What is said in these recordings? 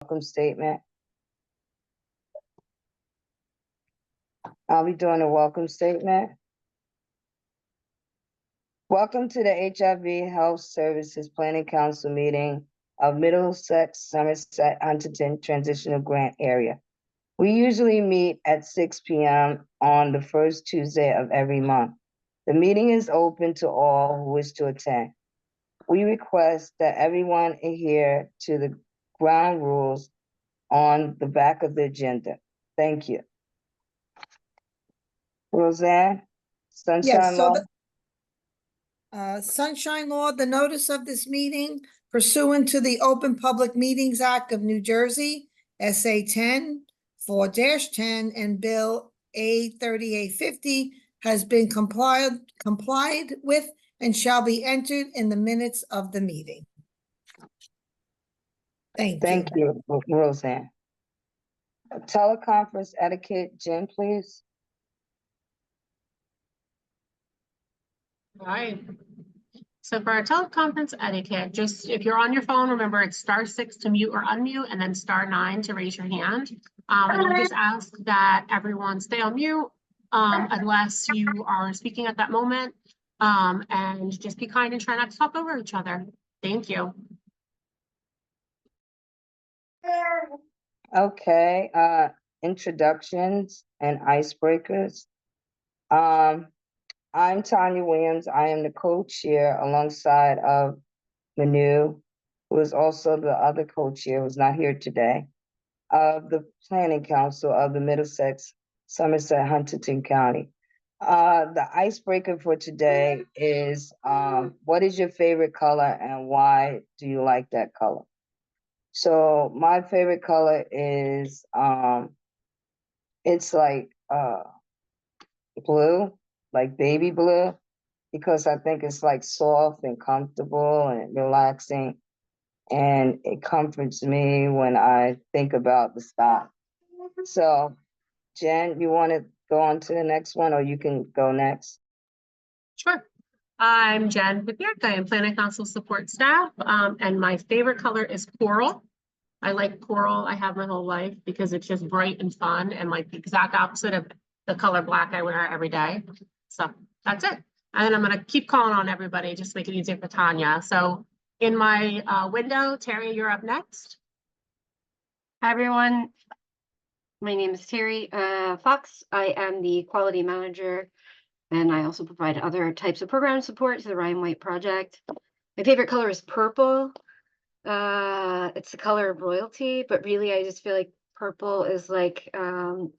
welcome statement. I'll be doing a welcome statement. Welcome to the HIV Health Services Planning Council meeting of Middlesex-Somerset-Hunterdon Transitional Grant Area. We usually meet at 6 p.m. on the first Tuesday of every month. The meeting is open to all who wish to attend. We request that everyone adhere to the ground rules on the back of the agenda. Thank you. Roseanne, Sunshine Yes, so Law. Sunshine Law, the notice of this meeting pursuant to the Open Public Meetings Act of New Jersey, SA 10, 4-10, and Bill A 3850 has been complied with and shall be entered in the minutes of the meeting. Thank you. You, Roseanne. Teleconference etiquette, Jen, please. All right. So for our teleconference etiquette, just if you're on your phone, remember it's *6 to mute or unmute, and then *9 to raise your hand. And we just ask that everyone stay on mute unless you are speaking at that moment. And just be kind and try not to talk over each other. Thank you. Okay, introductions and icebreakers. I'm Tanya Williams. I am the co-chair alongside of Manu, who is also the other co-chair, who's not here today, of the Planning Council of the Middlesex-Somerset-Hunterdon County. The icebreaker for today is, what is your favorite color and why do you like that color? So my favorite color is, it's like blue, like baby blue, because I think it's like soft and comfortable and relaxing. And it comforts me when I think about the sky. So Jen, you want to go on to the next one, or you can go next? Sure. I'm Jen Vipiak. I am Planning Council support staff, and my favorite color is coral. I like coral. I have my whole life because it's just bright and fun and like the exact opposite of the color black I wear every day. So that's it. And then I'm going to keep calling on everybody, just make it easier for Tanya. So in my window, Terry, you're up next. Hi, everyone. My name is Terry Fox. I am the quality manager, and I also provide other types of program support to the Ryan White project. My favorite color is purple. It's the color of royalty, but really I just feel like purple is like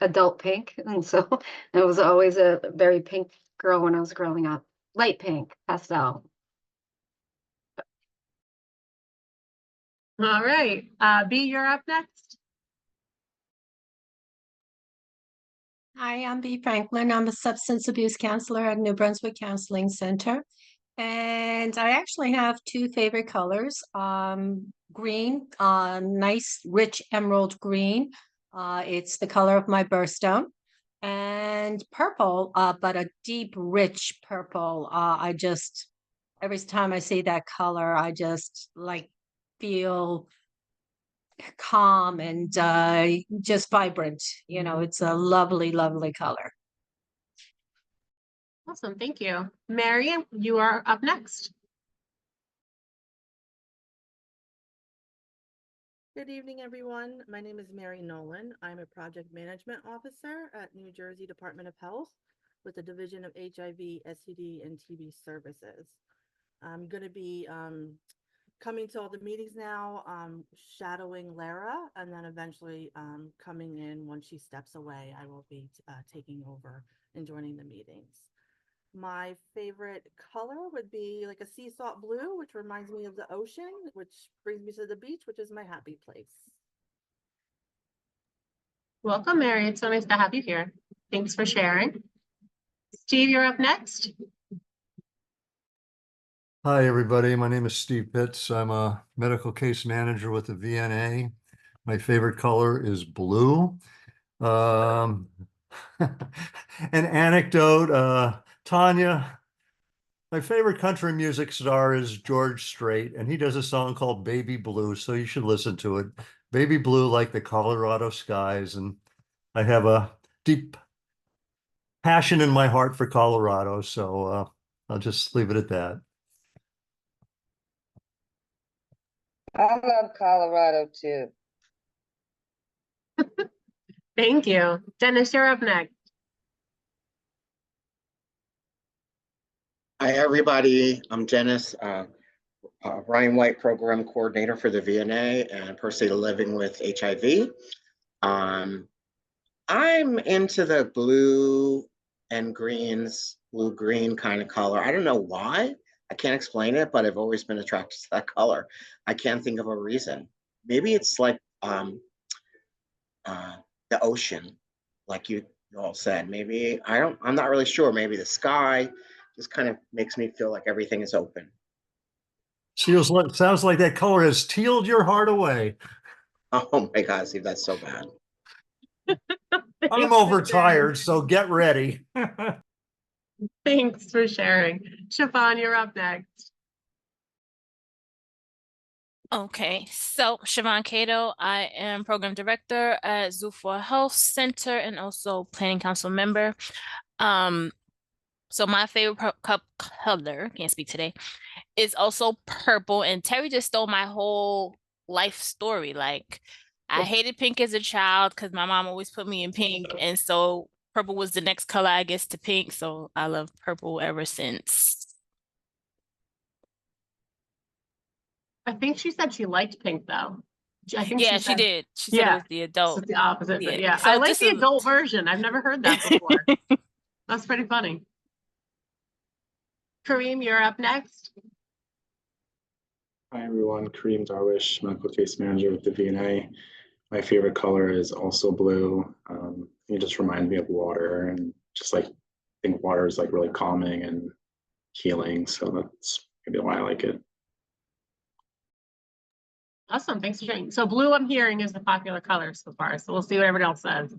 adult pink. And so I was always a very pink girl when I was growing up. Light pink, pastel. All right. B, you're up next. Hi, I'm B. Franklin. I'm a substance abuse counselor at New Brunswick Counseling Center. And I actually have two favorite colors. Green, nice, rich emerald green. It's the color of my birthstone. And purple, but a deep, rich purple. Every time I see that color, I just like feel calm and just vibrant. You know, it's a lovely, lovely color. Awesome. Thank you. Mary, you are up next. Good evening, everyone. My name is Mary Nolan. I'm a project management officer at New Jersey Department of Health with the Division of HIV, STD, and TB Services. I'm going to be coming to all the meetings now, shadowing Lara, and then eventually coming in once she steps away. I will be taking over and joining the meetings. My favorite color would be like a sea salt blue, which reminds me of the ocean, which brings me to the beach, which is my happy place. Welcome, Mary. It's so nice to have you here. Thanks for sharing. Steve, you're up next. Hi, everybody. My name is Steve Pitts. I'm a medical case manager with the VNA. My favorite color is blue. An anecdote, Tanya, my favorite country music star is George Strait, and he does a song called Baby Blue, so you should listen to it. baby blue like the Colorado skies, and I have a deep passion in my heart for Colorado, so I'll just leave it at that. I love Colorado too. Thank you. Dennis, you're up next. Hi, everybody. I'm Dennis, Ryan White Program Coordinator for the VNA and personally living with HIV. I'm into the blue and greens, blue-green kind of color. I don't know why. I can't explain it, but I've always been attracted to that color. I can't think of a reason. Maybe it's like the ocean, like you all said. Maybe I'm not really sure. Maybe the sky just kind of makes me feel like everything is open. Sounds like that color has tealed your heart away. Oh my God, Steve, that's so bad. I'm overtired, so get ready. Thanks for sharing. Siobhan, you're up next. Okay, so Siobhan Cato, I am program director at Zoo4 Health Center and also planning council member. So my favorite color, can't speak today, is also purple. And Terry just stole my whole life story. Like, I hated pink as a child because my mom always put me in pink, and so purple was the next color, I guess, to pink. So I love purple ever since. I think she said she liked pink though. I think Yeah, she she said, did. She said it was the so adult. it's the opposite, but yeah, So I like this the is adult version. I've never heard that before. That's pretty funny. Kareem, you're up next. Hi everyone, Kareem Darwish, medical case manager with the VNA. My favorite color is also blue. It just reminds me of water, and just like I think water is like really calming and healing. So that's maybe why I like it. Awesome, thanks for sharing. So blue, I'm hearing, is the popular color so far. So we'll see what everybody else says.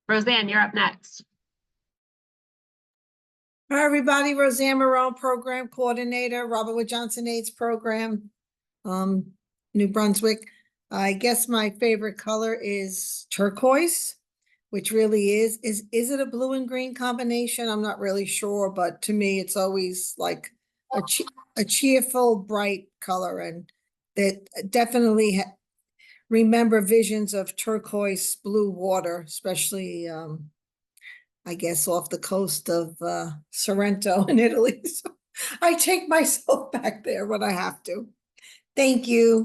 Roseanne, you're up next. Hi, everybody. Roseanne Morone, Program Coordinator, Robert Wood Johnson AIDS Program, New Brunswick. I guess my favorite color is turquoise, which really is it a blue and green combination? I'm not really sure, but to me, it's always like a cheerful, bright color, and that definitely remember visions of turquoise blue water, especially I guess off the coast of Sorrento in Italy. So I take myself back there when I have to. Thank you.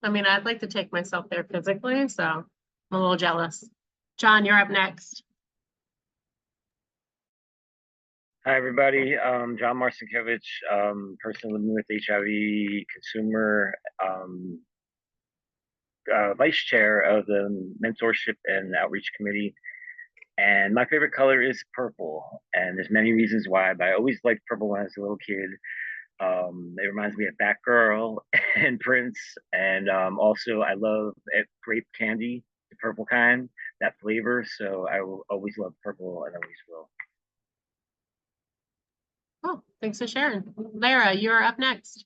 I mean, I'd like to take myself there physically, so I'm a little jealous. John, you're up next. Hi, everybody. John Marcinkiewicz, person living with HIV, consumer, vice chair of the Mentorship and Outreach Committee. And my favorite color is purple. And there's many reasons why, but I always liked purple when I was a little kid. It reminds me of Batgirl and Prince. And also, I love grape candy, the purple kind, that flavor. So I will always love purple and always will. Oh, thanks for sharing. Lara, you're up next.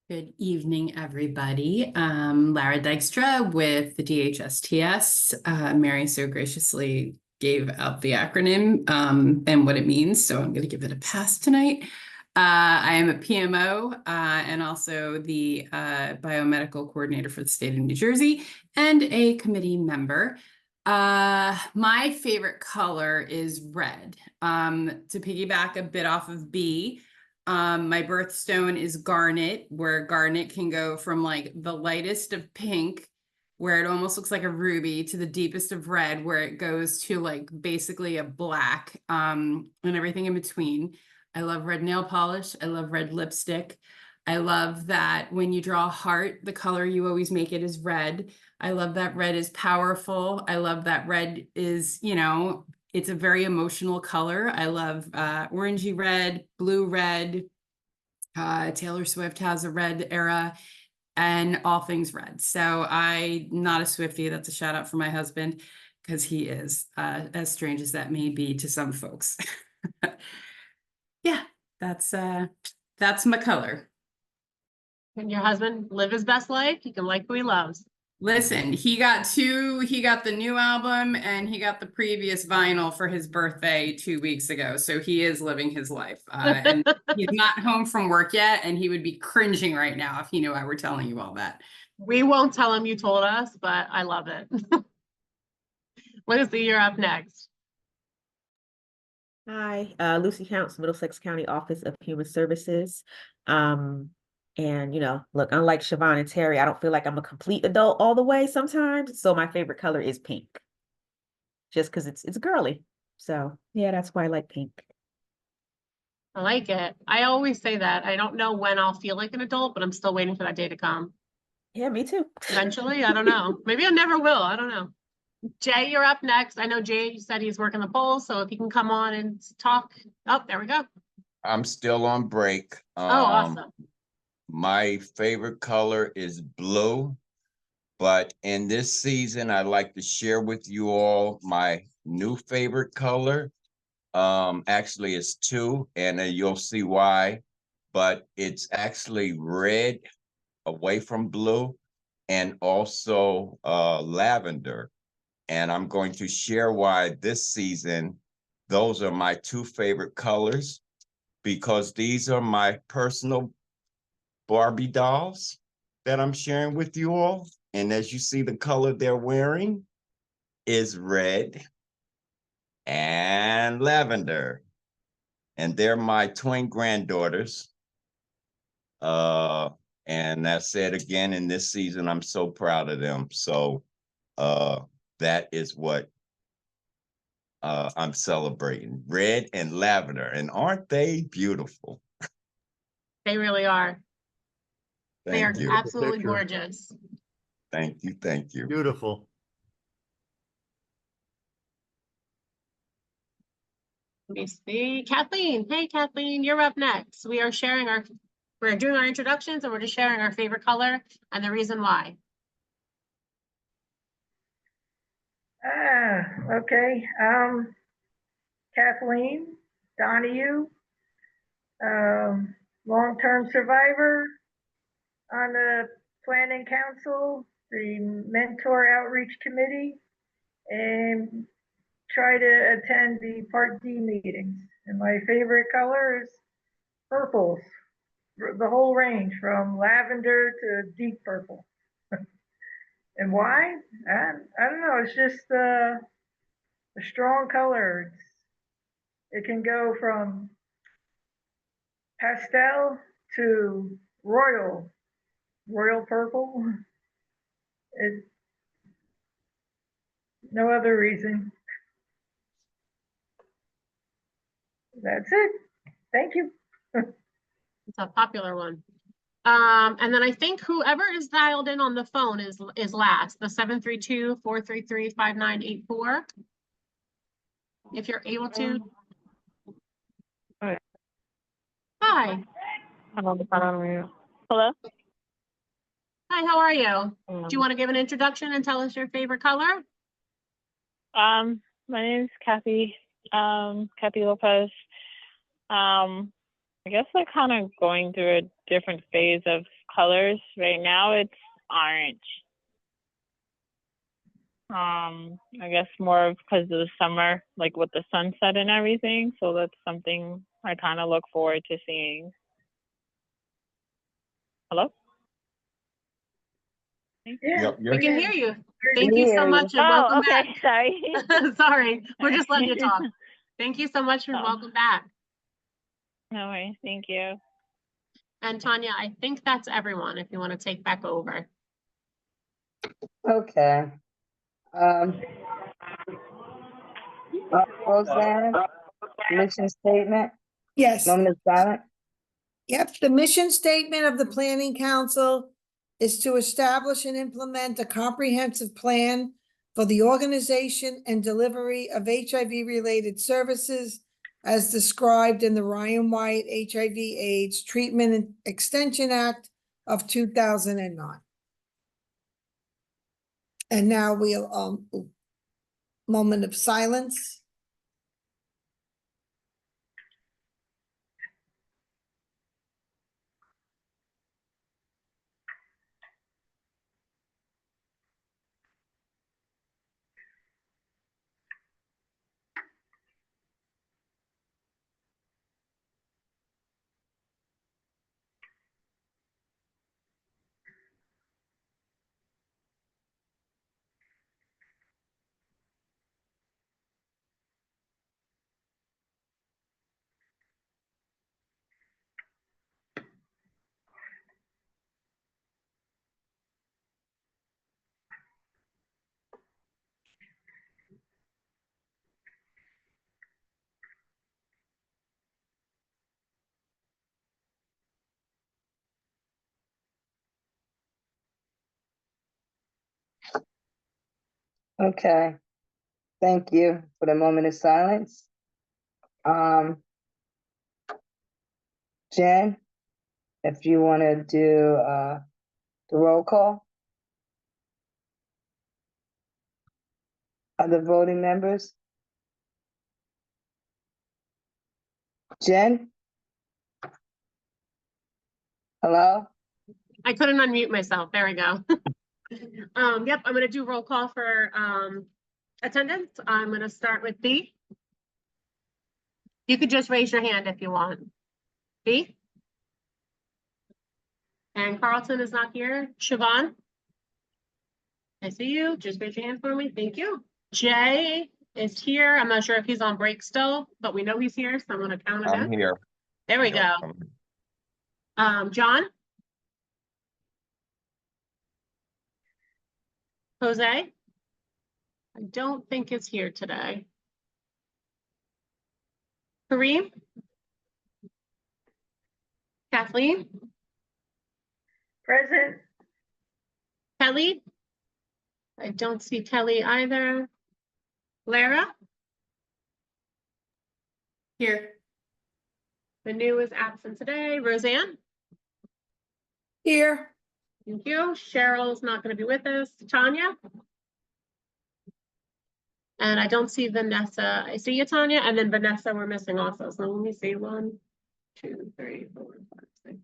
Good evening, everybody. Lara Dykstra with the DHSTS. Mary so graciously gave out the acronym and what it means, so I'm going to give it a pass tonight. I am a PMO and also the biomedical coordinator for the state of New Jersey and a committee member. My favorite color is red. To piggyback a bit off of B, my birthstone is garnet, where garnet can go from like the lightest of pink, where it almost looks like a ruby, to the deepest of red, where it goes to like basically a black, and everything in between. I love red nail polish. I love red lipstick. I love that when you draw a heart, the color you always make it is red. I love that red is powerful. I love that red is, you know, it's a very emotional color. I love orangey red, blue red. Taylor Swift has a red era and all things red. So I'm not a Swiftie. That's a shout out for my husband because he is, as strange as that may be to some folks. Yeah, that's That's my color. Can your husband live his best life? He can like who he loves. Listen, he got the new album and he got the previous vinyl for his birthday 2 weeks ago. So he is living his life. And he's not home from work yet. And he would be cringing right now if he knew I were telling you all that. We won't tell him you told us, but I love it. Lucy, you're up next. Hi, Lucy Counts, Middlesex County Office of Human Services. And look, unlike Siobhan and Terry, I don't feel like I'm a complete adult all the way sometimes. So my favorite color is pink. Just because it's girly. So yeah, that's why I like pink. I like it. I always say that. I don't know when I'll feel like an adult, but I'm still waiting for that day to come. Yeah, me too. Eventually, I don't know. Maybe I never will. I don't know. Jay, you're up next. I know Jay said he's working the polls, so if he can come on and talk. Oh, there we go. I'm still on break. Oh, awesome. My favorite color is blue, but in this season, I'd like to share with you all my new favorite color. Actually, it's two, and you'll see why, but it's actually red away from blue and also lavender. And I'm going to share why this season, those are my two favorite colors, because these are my personal Barbie dolls that I'm sharing with you all. And as you see, the color they're wearing is red and lavender. And they're my twin granddaughters. And that's it again in this season. I'm so proud of them. So that is what I'm celebrating. Red and lavender. And aren't they beautiful? They really are. They are Thank you. absolutely Picture. gorgeous. Thank you. Thank you. Beautiful. Let me see. Kathleen. Hey, Kathleen, you're up next. We're doing our introductions and we're just sharing our favorite color and the reason why. Okay. Kathleen Donahue, long-term survivor on the Planning Council, the Mentor Outreach Committee, and try to attend the Part D meetings. And my favorite color is purples, the whole range from lavender to deep purple. And why? I don't know. It's just a strong color. It can go from pastel to royal purple. It's no other reason. That's it. Thank you. It's a popular one. And then I think whoever is dialed in on the phone is last, the 732-433-5984. If you're able to. All right. Hi. Hello. Hi, how are you? Do you want to give an introduction and tell us your favorite color? My name is Kathy Lopez. I guess we're kind of going through a different phase of colors. Right now it's orange. I guess more because of the summer, like with the sunset and everything. So that's something I kind of look forward to seeing. Hello? Yeah, we can hear you. Thank you so much and welcome back. Sorry. Sorry, we're just letting you talk. Thank you so much and welcome back. No worries, thank you. And Tanya, I think that's everyone if you want to take back over. Okay. Roseanne, mission statement, Yes. moment of silence. Yep, the mission statement of the Planning Council is to establish and implement a comprehensive plan for the organization and delivery of HIV-related services as described in the Ryan White HIV/AIDS Treatment and Extension Act of 2009. And now we'll, moment of silence. Okay. Thank you for the moment of silence. Jen, if you want to do the roll call. Other voting members? Jen? Hello? I couldn't unmute myself. There we go. Yep, I'm gonna do roll call for attendance. I'm gonna start with B. You could just raise your hand if you want. B? And Carlton is not here. Siobhan? I see you. Just raise your hand for me. Thank you. Jay is here. I'm not sure if he's on break still, but we know he's here, so I'm gonna count it I'm in. here. There we go. John? Jose? I don't think is here today. Kareem? Kathleen? Present. Kelly? I don't see Kelly either. Lara? Here. Manu is absent today. Roseanne? Here. Thank you. Cheryl's not going to be with us. Tanya? And I don't see Vanessa. I see you, Tanya, and then Vanessa we're missing also. So let me see. 1, 2, 3, 4, 5, 6.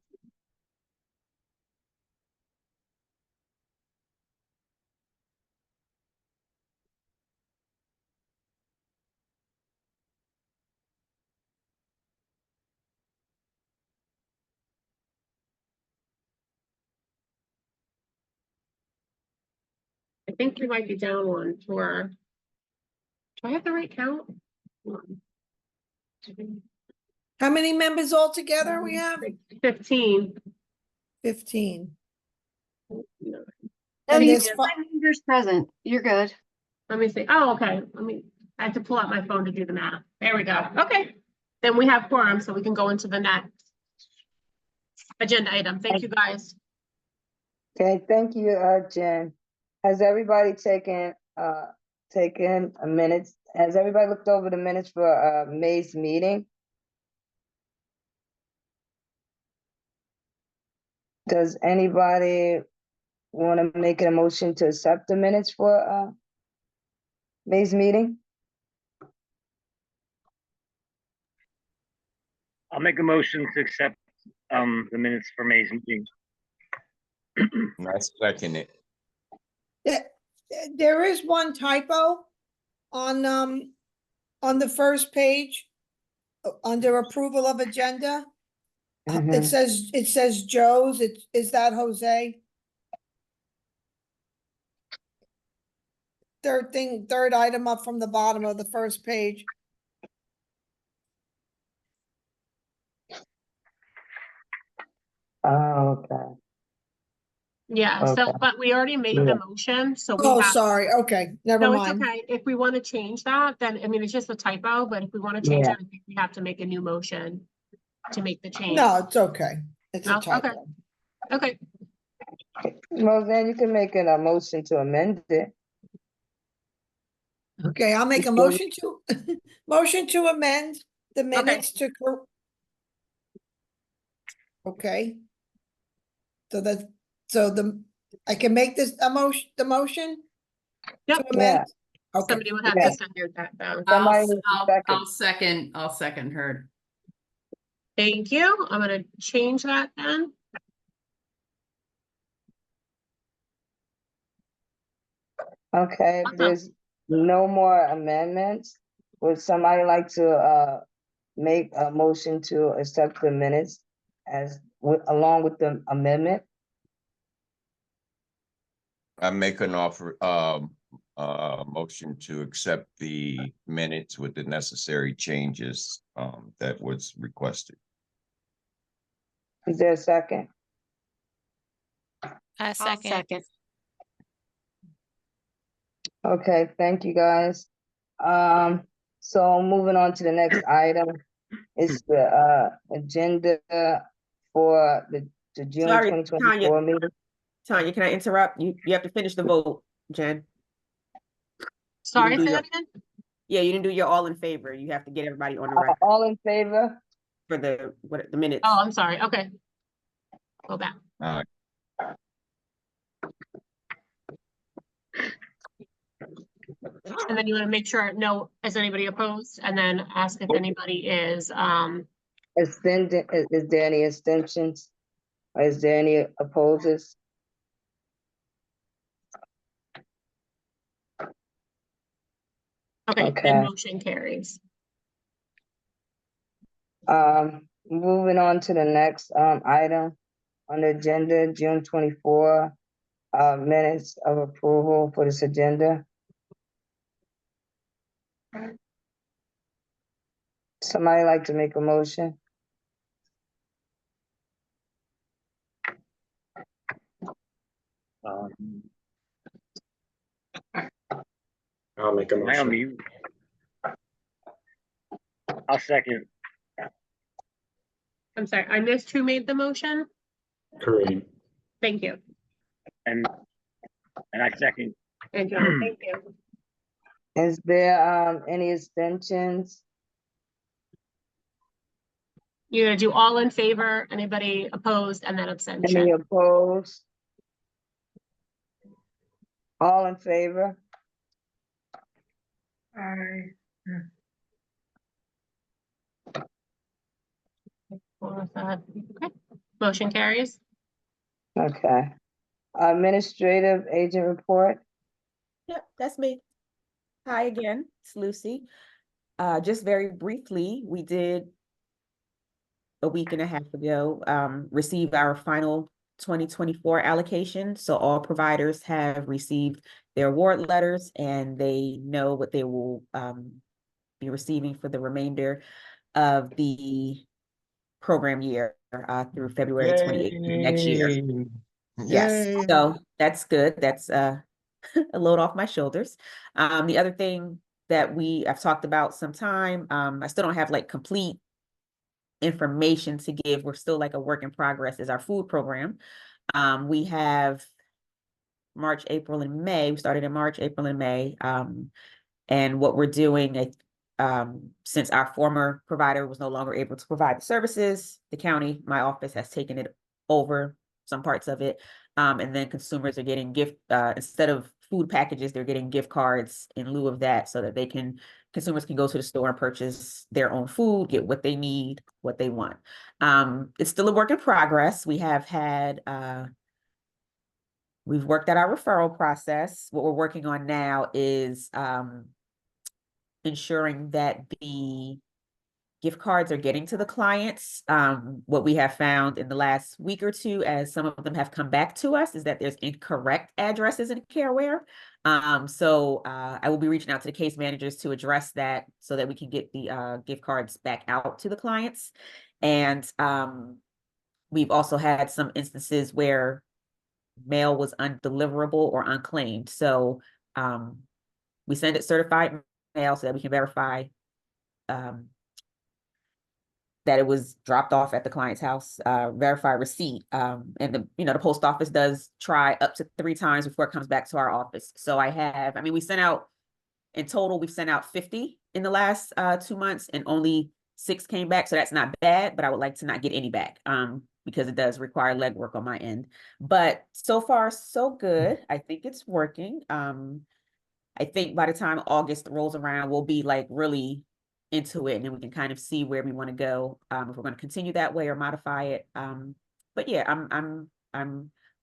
I think you might be down one for. Do I have the right count? 1, 2, How many members altogether we have? 15. 15. No. No, And you there's have 5 members present. You're good. Let me see. Oh, okay. I have to pull out my phone to do the math. There we go. Okay. Then we have quorum, so we can go into the next agenda item. Thank you, guys. Okay, thank you, Jen. Has everybody taken a minute? Has everybody looked over the minutes for May's meeting? Does anybody want to make a motion to accept the minutes for May's meeting? I'll make a motion to accept the minutes for May's meeting. I second it. There is one typo on the first page under approval of agenda. It says Joe's. Is that Jose? Third item up from the bottom of the first page. Oh, okay. Yeah, so, Okay. but we already made Yeah. the motion, so we Oh, have. sorry. Okay, never No, it's mind. okay. If we want to change that, then, I mean, it's just a typo, but if we want to change Yeah. it, I think we have to make a new motion to make the change. No, it's okay. It's a Oh, okay. typo. Okay, Roseanne, you can make a motion to amend it. Okay, I'll make a Before- motion to, motion to amend the minutes to. Okay. I can make this a motion, the motion? Yep. To amend? Okay, somebody would have Yeah. to second that though. Somebody needs to second. I'll second her. Thank you. I'm gonna change that then. Okay, if Awesome. there's no more amendments, would somebody like to make a motion to accept the minutes along with the amendment? I make an offer, motion to accept the minutes with the necessary changes, that was requested. Is there a second? I second. Okay, thank you, guys. So moving on to the next item is the agenda for the June Sorry, 2024 meeting. Tanya, can I interrupt? You have to finish the vote, Jen. Sorry, do say your- that again? Yeah, you didn't do your all in favor. You have to get everybody on the record All in favor? for the minutes. Oh, I'm sorry. Okay. Go back. All right. And then you want to make sure, no, is anybody opposed? And then ask if anybody is, Extended, is there any extensions? Or is there any opposes? okay, Okay. then motion carries. Moving on to the next, item on the agenda, June 24, minutes of approval for this agenda. Somebody like to make a motion? I'll make a Am I on motion. mute? I'll second. I'm sorry, I missed who made the motion? Kareem. Thank you. And I second. And John, thank you. Is there, any extensions? You're gonna do all in favor, anybody opposed, and then Any abstention. opposed? All in favor? Aye. Okay, motion carries. Okay. Administrative agent report? Yep, that's me. Hi again, it's Lucy. Just very briefly, we did a week and a half ago, receive our final 2024 allocation. So all providers have received their award letters and they know what they will be receiving for the remainder of the program year through February 28th next year. Yes, Yay. so that's good. That's a load off my shoulders. The other thing that I've talked about some time, I still don't have like complete information to give. We're still like a work in progress, is our food program. We have March, April, and May. We started in March, April, and May. And what we're doing, since our former provider was no longer able to provide the services, the county, my office has taken it over, some parts of it. And then consumers are getting instead of food packages, they're getting gift cards in lieu of that so that consumers can go to the store and purchase their own food, get what they need, what they want. It's still a work in progress. We have had, we've worked out our referral process. What we're working on now is ensuring that the gift cards are getting to the clients. What we have found in the last week or two, as some of them have come back to us, is that there's incorrect addresses in CareWare. So I will be reaching out to the case managers to address that so that we can get the gift cards back out to the clients. And we've also had some instances where mail was undeliverable or unclaimed. So we send it certified mail so that we can verify that it was dropped off at the client's house, verify receipt. And the post office does try up to 3 times before it comes back to our office. So we sent out, in total, we've sent out 50 in the last 2 months and only 6 came back. So that's not bad, but I would like to not get any back because it does require legwork on my end. But so far, so good. I think it's working. I think by the time August rolls around, we'll be like really into it and then we can kind of see where we want to go, if we're going to continue that way or modify it. But yeah, I'm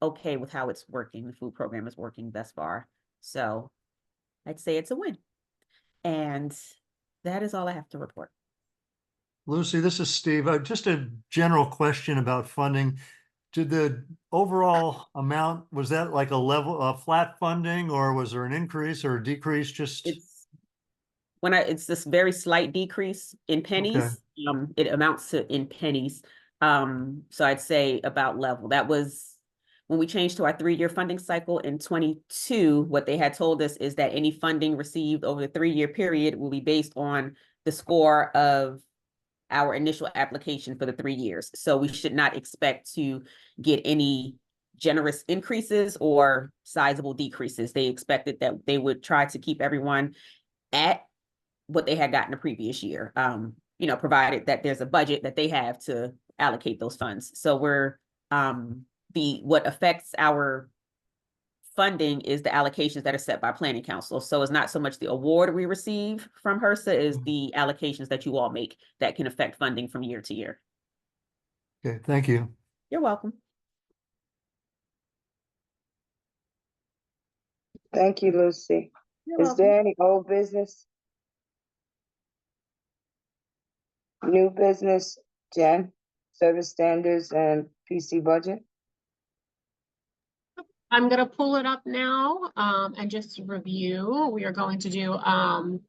okay with how it's working. The food program is working thus far. So I'd say it's a win. And that is all I have to report. Lucy, this is Steve. Just a general question about funding. Did the overall amount, was that like a flat funding, or was there an increase or a decrease? It's this very slight decrease in pennies. Okay. It amounts to in pennies. So I'd say about level. That was when we changed to our 3-year funding cycle in 22. What they had told us is that any funding received over the 3-year period will be based on the score of our initial application for the 3 years. So we should not expect to get any generous increases or sizable decreases. They expected that they would try to keep everyone at what they had gotten the previous year, you know, provided that there's a budget that they have to allocate those funds. So we're, what affects our funding is the allocations that are set by planning council. So it's not so much the award we receive from HRSA is the allocations that you all make that can affect funding from year to year. Okay, thank you. You're welcome. Thank you, Lucy. You're Is welcome. there any old business? New business, Jen? Service standards and PC budget? I'm gonna pull it up now, and just review. We are going to do, a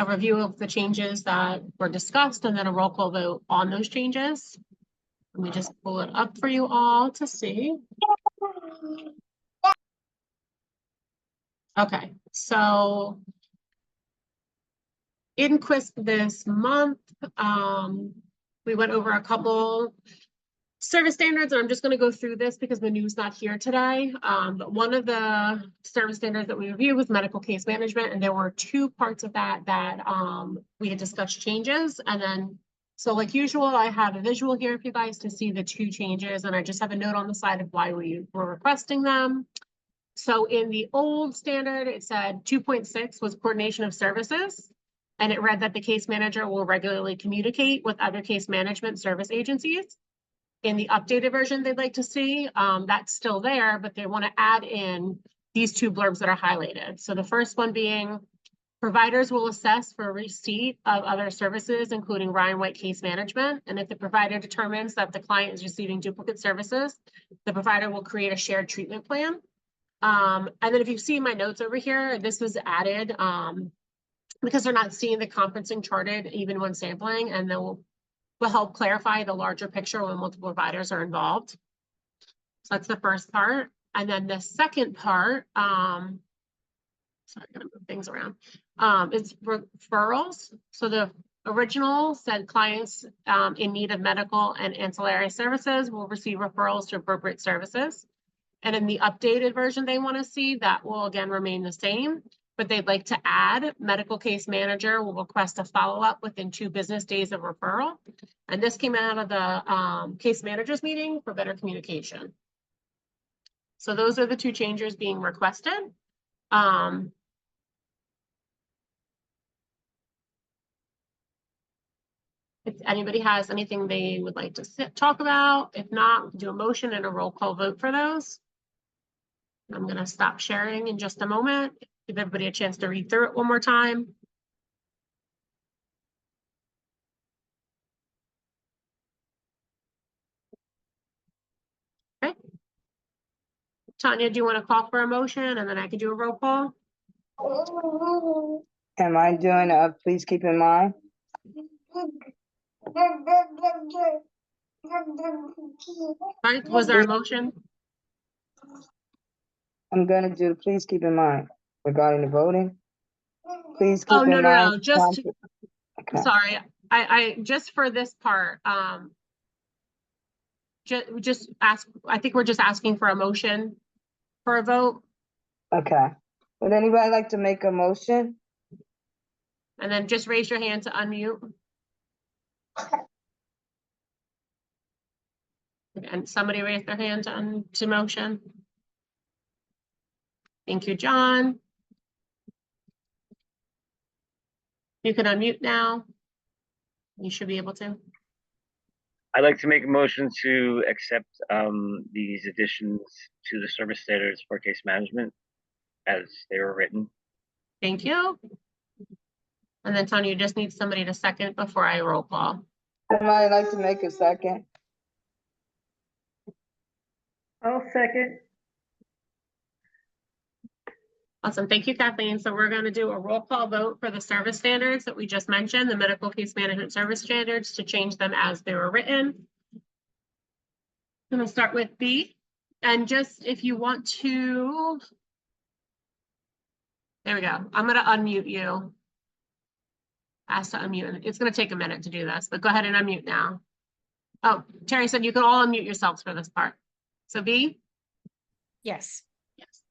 review of the changes that were discussed and then a roll call vote on those changes. Let me just pull it up for you all to see. Okay, so in QuISP this month, we went over a couple service standards, and I'm just going to go through this because Manu's not here today. But one of the service standards that we reviewed was medical case management, and there were two parts of that we had discussed changes. And then, so like usual, I have a visual here for you guys to see the two changes, and I just have a note on the side of why we were requesting them. So in the old standard, it said 2.6 was coordination of services, and it read that the case manager will regularly communicate with other case management service agencies. In the updated version they'd like to see, that's still there, but they want to add in these two blurbs that are highlighted. So the first one being, providers will assess for receipt of other services, including Ryan White case management. And if the provider determines that the client is receiving duplicate services, the provider will create a shared treatment plan. And then if you see my notes over here, this was added because they're not seeing the conferencing charted even when sampling, and then will help clarify the larger picture when multiple providers are involved. So that's the first part. And then the second part, sorry, I'm gonna move things around, is referrals. So the original said clients in need of medical and ancillary services will receive referrals to appropriate services. And in the updated version they want to see, that will again remain the same, but they'd like to add medical case manager will request a follow-up within 2 business days of referral. And this came out of the case managers meeting for better communication. So those are the two changes being requested. If anybody has anything they would like to talk about, if not, do a motion and a roll call vote for those. I'm going to stop sharing in just a moment. Give everybody a chance to read through it one more time. Okay. Tanya, do you want to call for a motion and then I can do a roll call? Am I doing please keep in mind? Right, was there a motion? I'm gonna do, please keep in mind regarding the voting. Please keep Oh, in no, mind. no, just, Okay. sorry, I just for this part, just ask, I think we're just asking for a motion for a vote, Okay. Would anybody like to make a motion? and then just raise your hand to unmute. And somebody raise their hand to motion. Thank you, John. You can unmute now. You should be able to. I'd like to make a motion to accept these additions to the service standards for case management as they were written. Thank you. And then Tony, you just need somebody to second before I roll call. Somebody like to make a second? I'll second. Awesome. Thank you, Kathleen. So we're going to do a roll call vote for the service standards that we just mentioned, the medical case management service standards, to change them as they were written. I'm going to start with B. And just if you want to, there we go. I'm going to unmute you. Ask to unmute. It's going to take a minute to do this, but go ahead and unmute now. Oh, Terry said you can all unmute yourselves for this part. So B? Yes. Yes.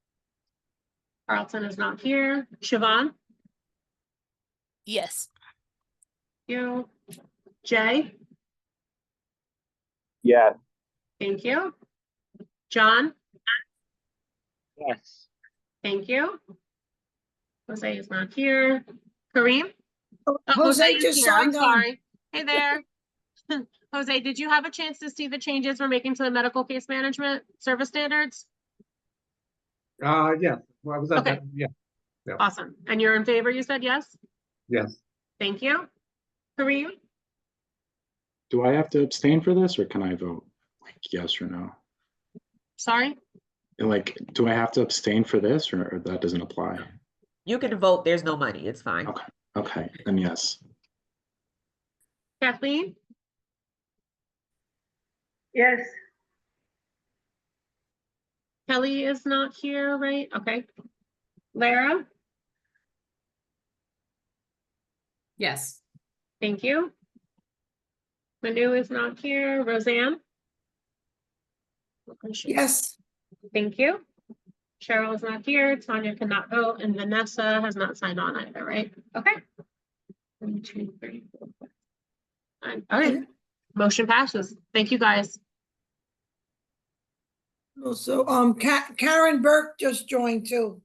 Carlton is not here. Siobhan? Yes. You. Jay? Yes. Thank you. John? Yes. Thank you. Jose is not here. Kareem? Oh, Jose is just here. I'm signed on. sorry. Hey there. Jose, did you have a chance to see the changes we're making to the medical case management service standards? Yeah, well, I was at Okay. that, yeah, yeah, Awesome. And you're in favor, you said yes? yes. Thank you. Kareem? Do I have to abstain for this or can I vote like yes or no? Sorry? And like, do I have to abstain for this or that doesn't apply? You can vote, there's no money, it's fine. Okay, okay, then yes. Kathleen? Yes, Kelly is not here, right? Okay. Lara? Yes. Thank you. Manu is not here. Roseanne? Yes. Thank you. Cheryl is not here. Tanya cannot vote, and Vanessa has not signed on either, right? Okay. 1, 2, 3, 4, 5. All right. Motion passes. Thank you, guys. Also, Karen Burke just joined too.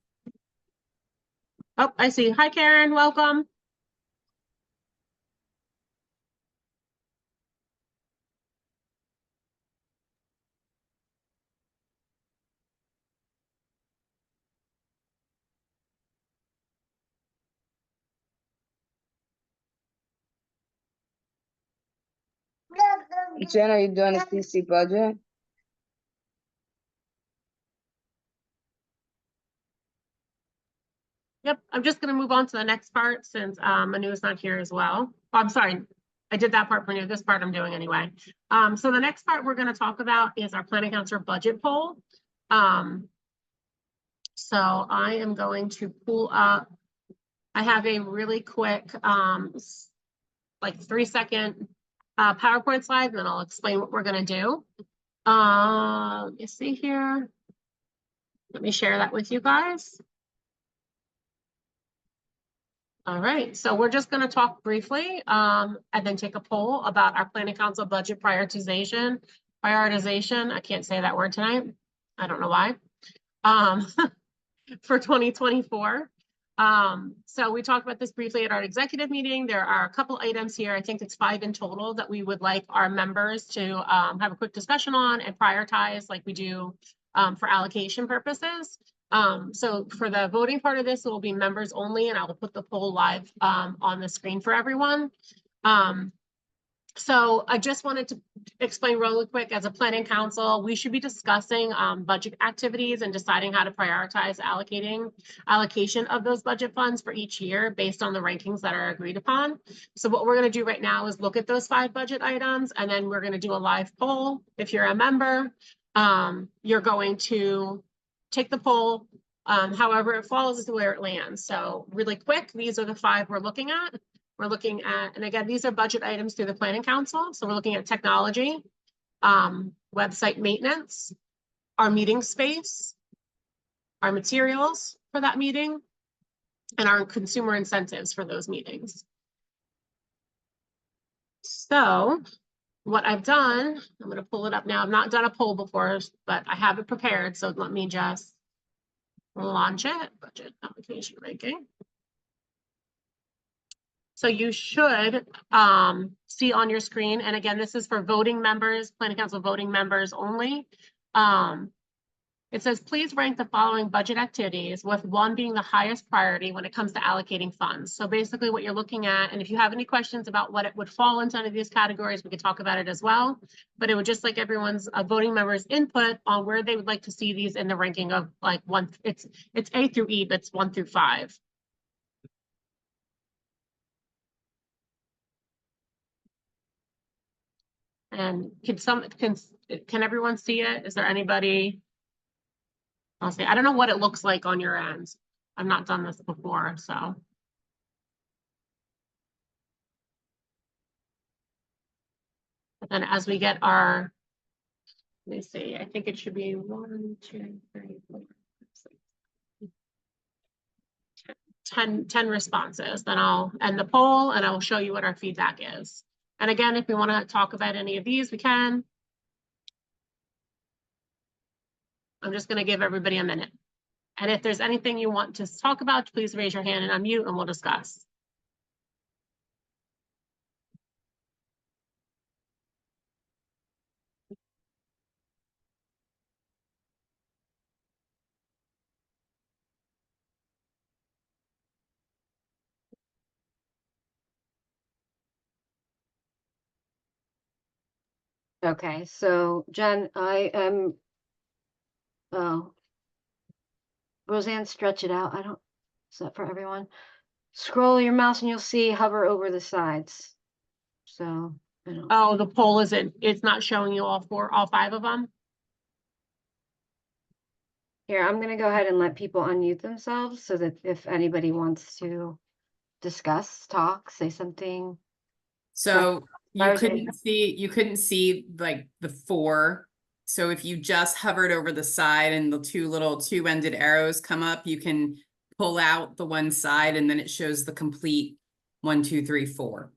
Oh, I see. Hi, Karen. Welcome. Jen, are you doing the PC budget? Yep, I'm just gonna move on to the next part since Manu is not here as well. Oh, I'm sorry, I did that part for you. This part I'm doing anyway. So the next part we're gonna talk about is our planning council budget poll. So I am going to pull up. I have a really quick, like 3-second PowerPoint slide, and then I'll explain what we're gonna do. You see here. Let me share that with you guys. All right, so we're just going to talk briefly and then take a poll about our planning council budget prioritization. I can't say that word tonight. I don't know why. For 2024. So we talked about this briefly at our executive meeting. There are a couple items here. I think it's 5 in total that we would like our members to have a quick discussion on and prioritize like we do for allocation purposes. So for the voting part of this, it will be members only, and I will put the poll live on the screen for everyone. So I just wanted to explain really quick, as a planning council, we should be discussing budget activities and deciding how to prioritize allocation of those budget funds for each year based on the rankings that are agreed upon. So what we're going to do right now is look at those 5 budget items, and then we're going to do a live poll. If you're a member, you're going to take the poll. However it falls is where it lands. So really quick, these are the 5 we're looking at. We're looking at, and again, these are budget items through the planning council. So we're looking at technology, website maintenance, our meeting space, our materials for that meeting, and our consumer incentives for those meetings. So what I've done, I'm going to pull it up now. I've not done a poll before, but I have it prepared. So let me just launch it. Budget application ranking. So you should see on your screen, and again, this is for voting members, planning council voting members only. It says, please rank the following budget activities, with 1 being the highest priority when it comes to allocating funds. So basically what you're looking at, and if you have any questions about what it would fall into any of these categories, we could talk about it as well. But it would just like everyone's voting members' input on where they would like to see these in the ranking of like it's A through E, but it's 1 through 5. And can everyone see it? Is there anybody? I'll say, I don't know what it looks like on your end. I've not done this before, so. But then as we get our Let me see, I think it should be 1, 2, 3, 4, 5, 6, 10 responses. Then I'll end the poll and I will show you what our feedback is. And again, if we want to talk about any of these, we can. I'm just going to give everybody a minute. And if there's anything you want to talk about, please raise your hand and unmute and we'll discuss. Okay, so Jen, I am, oh, Roseanne, stretch it out. I don't, is that for everyone? Scroll your mouse and you'll see hover over the sides. So, I don't, Oh, the poll isn't, it's not showing you all 5 of them? here, I'm gonna go ahead and let people unmute themselves so that if anybody wants to discuss, talk, say something. So you Roseanne. couldn't see like the 4. So if you just hovered over the side and the two-ended arrows come up, you can pull out the one side and then it shows the complete 1, 2, 3, 4.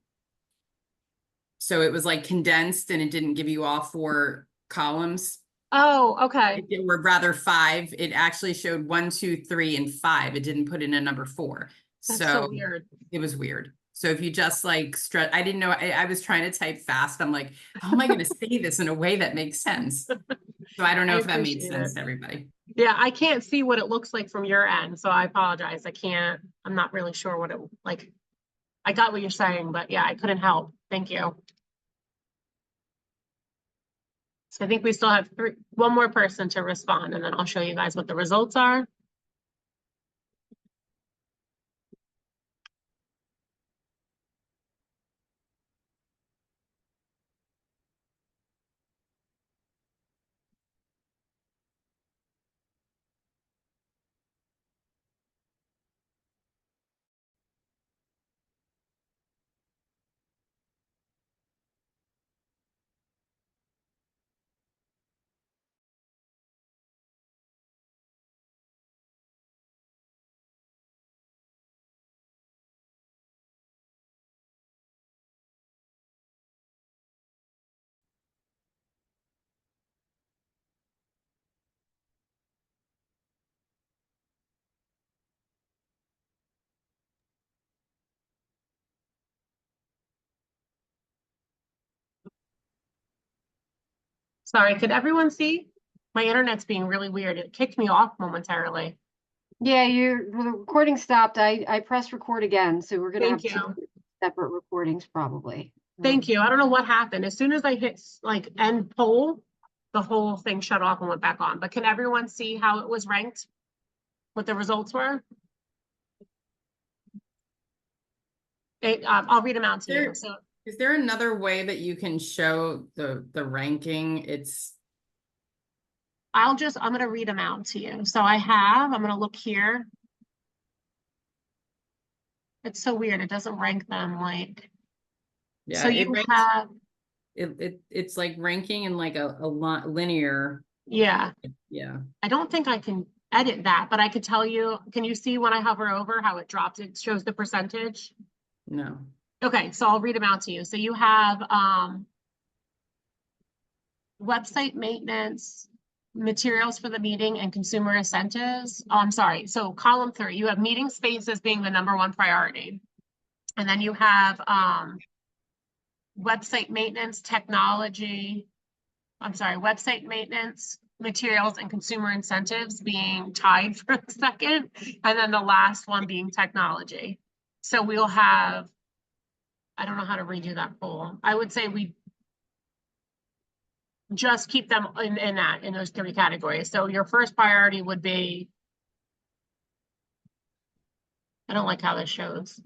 So it was like condensed and it didn't give you all 4 columns. Oh, okay. Or rather 5. It actually showed 1, 2, 3, and 5. It didn't put in a number 4. That's so weird. It was weird. So if you just like stretch, I didn't know, I was trying to type fast. I'm like, how am I going to say this in a way that makes sense? So I don't know I if that made appreciate sense it. to everybody. Yeah, I can't see what it looks like from your end, so I apologize. I'm not really sure what it, like, I got what you're saying, but yeah, I couldn't help. Thank you. So I think we still have one more person to respond, and then I'll show you guys what the results are. Sorry, could everyone see? My internet's being really weird. It kicked me off momentarily. Yeah, the recording stopped. I pressed record again, so we're gonna have Thank 2 you. separate recordings probably. Thank you. I don't know what happened. As soon as I hit like end poll, the whole thing shut off and went back on. But can everyone see how it was ranked? What the results were? I'll read them out to you. So Is there another way that you can show the ranking? I'm gonna read them out to you. So I'm gonna look here. It's so weird. It doesn't rank them like, Yeah, so you have, it's like ranking in like a linear. yeah. Yeah. I don't think I can edit that, but I could tell you, can you see when I hover over how it drops? It shows the percentage. No. Okay, so I'll read them out to you. So you have website maintenance, materials for the meeting, and consumer incentives. Oh, I'm sorry. So column 3, you have meeting spaces being the #1 priority. And then you have website maintenance, technology. I'm sorry, website maintenance, materials, and consumer incentives being tied for a second. And then the last one being technology. So we'll have, I don't know how to redo that poll. I would say we just keep them in those 3 categories. So your first priority would be, I don't like how this shows.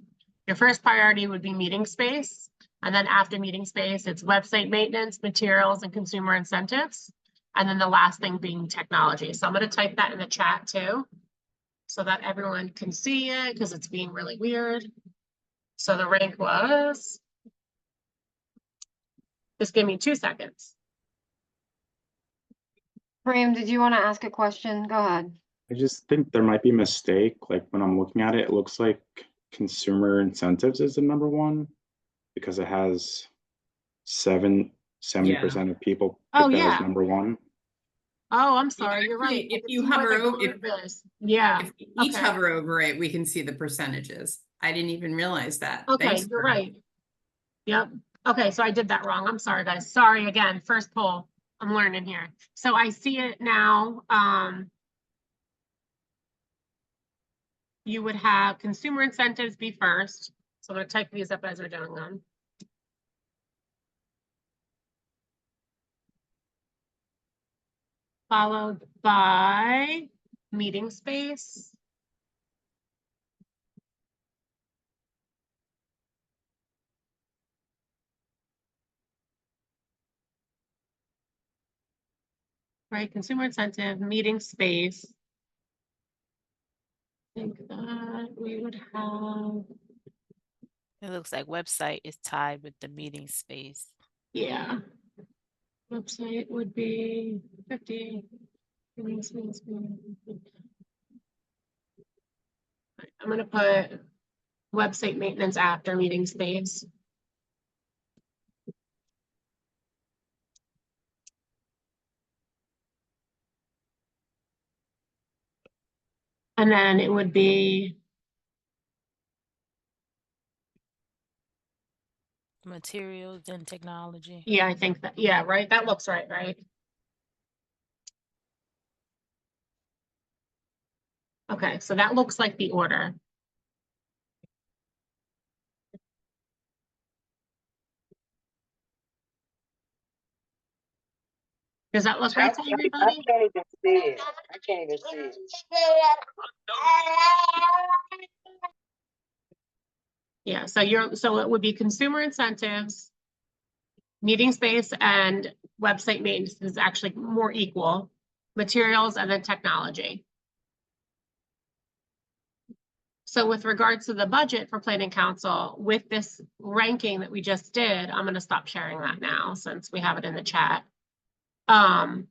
Your first priority would be meeting space. And then after meeting space, it's website maintenance, materials, and consumer incentives. And then the last thing being technology. So I'm going to type that in the chat too, so that everyone can see it because it's being really weird. So the rank was, just give me 2 seconds. Graham, did you want to ask a question? Go ahead. I just think there might be a mistake. Like when I'm looking at it, it looks like consumer incentives is the number one because it has 70% of people Oh, pick that as yeah. number one. Oh, I'm Yeah, sorry, you're right. actually, I if can you see where hover the over, group is. Yeah, if we each okay. hover over it, we can see the percentages. I didn't even realize that. Okay, Thanks you're for- right. Yep. Okay, so I did that wrong. I'm sorry, guys. Sorry again. First poll. I'm learning here. So I see it now. You would have consumer incentives be first. So I'm gonna type these up as we're doing them. Followed by meeting space. Right, consumer incentive, meeting space. I think that we would have, It looks like website is tied with the meeting space. yeah. Website would be 50. Meeting space, I'm gonna put website maintenance after meeting space. And then it would be, Materials and technology. yeah, I think that, yeah, right, that looks right, right? Okay, so that looks like the order. Does that look right to I everybody? can't even see it. I can't even see it. Yeah, so it would be consumer incentives, meeting space and website maintenance is actually more equal, materials and then technology. So with regards to the budget for planning council, with this ranking that we just did, I'm gonna stop sharing that now since we have it in the chat. I